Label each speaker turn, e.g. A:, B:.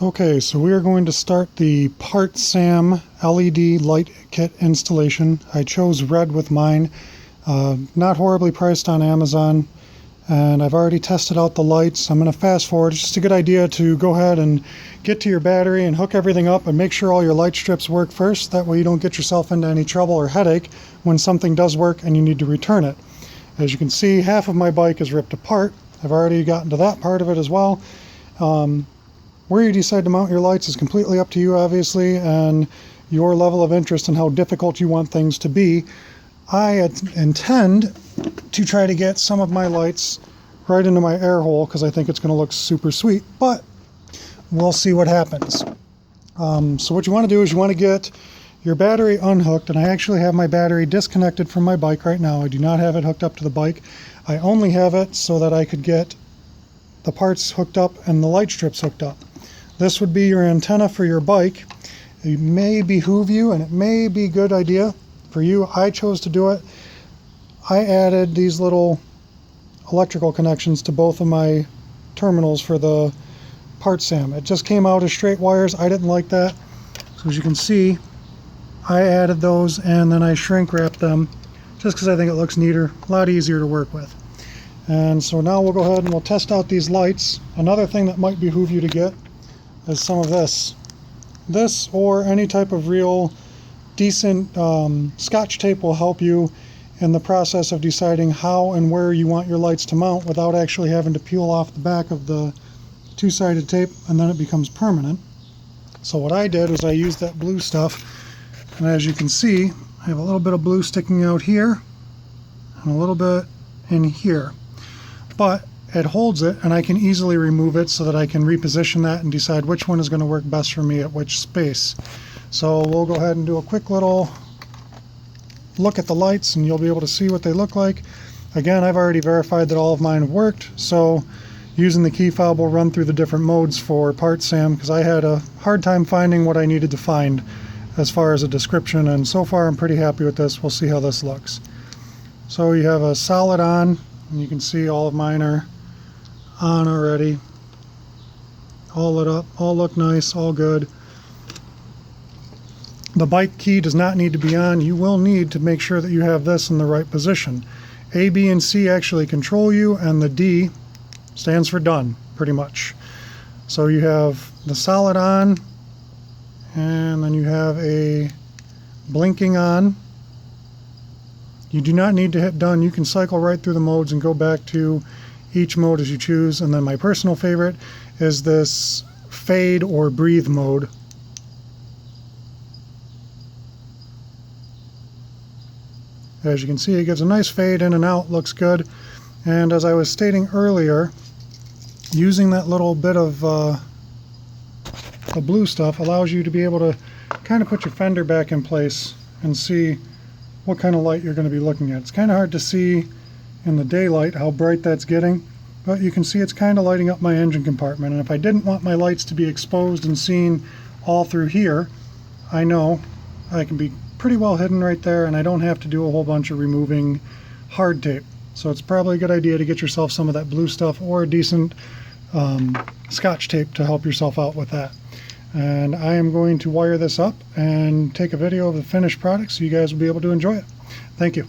A: Okay, so we are going to start the PartSam LED light kit installation. I chose red with mine, not horribly priced on Amazon, and I've already tested out the lights. I'm going to fast forward. It's just a good idea to go ahead and get to your battery and hook everything up and make sure all your light strips work first. That way you don't get yourself into any trouble or headache when something does work and you need to return it. As you can see, half of my bike is ripped apart. I've already gotten to that part of it as well. Where you decide to mount your lights is completely up to you, obviously, and your level of interest in how difficult you want things to be. I intend to try to get some of my lights right into my air hole because I think it's going to look super sweet, but we'll see what happens. So what you want to do is you want to get your battery unhooked, and I actually have my battery disconnected from my bike right now. I do not have it hooked up to the bike. I only have it so that I could get the parts hooked up and the light strips hooked up. This would be your antenna for your bike. It may behoove you, and it may be a good idea for you. I chose to do it. I added these little electrical connections to both of my terminals for the PartSam. It just came out as straight wires. I didn't like that. So as you can see, I added those and then I shrink wrapped them just because I think it looks neater, a lot easier to work with. And so now we'll go ahead and we'll test out these lights. Another thing that might behoove you to get is some of this. This or any type of real decent Scotch tape will help you in the process of deciding how and where you want your lights to mount without actually having to peel off the back of the two-sided tape, and then it becomes permanent. So what I did was I used that blue stuff, and as you can see, I have a little bit of blue sticking out here and a little bit in here. But it holds it, and I can easily remove it so that I can reposition that and decide which one is going to work best for me at which space. So we'll go ahead and do a quick little look at the lights and you'll be able to see what they look like. Again, I've already verified that all of mine have worked, so using the key fob will run through the different modes for PartSam because I had a hard time finding what I needed to find as far as a description, and so far I'm pretty happy with this. We'll see how this looks. So you have a solid on, and you can see all of mine are on already, all lit up, all look nice, all good. The bike key does not need to be on. You will need to make sure that you have this in the right position. A, B, and C actually control you, and the D stands for done, pretty much. So you have the solid on, and then you have a blinking on. You do not need to hit done. You can cycle right through the modes and go back to each mode as you choose. And then my personal favorite is this fade or breathe mode. As you can see, it gives a nice fade in and out, looks good. And as I was stating earlier, using that little bit of the blue stuff allows you to be able to kind of put your fender back in place and see what kind of light you're going to be looking at. It's kind of hard to see in the daylight how bright that's getting, but you can see it's kind of lighting up my engine compartment. And if I didn't want my lights to be exposed and seen all through here, I know I can be pretty well hidden right there, and I don't have to do a whole bunch of removing hard tape. So it's probably a good idea to get yourself some of that blue stuff or a decent Scotch tape to help yourself out with that. And I am going to wire this up and take a video of the finished product so you guys will be able to enjoy it. Thank you.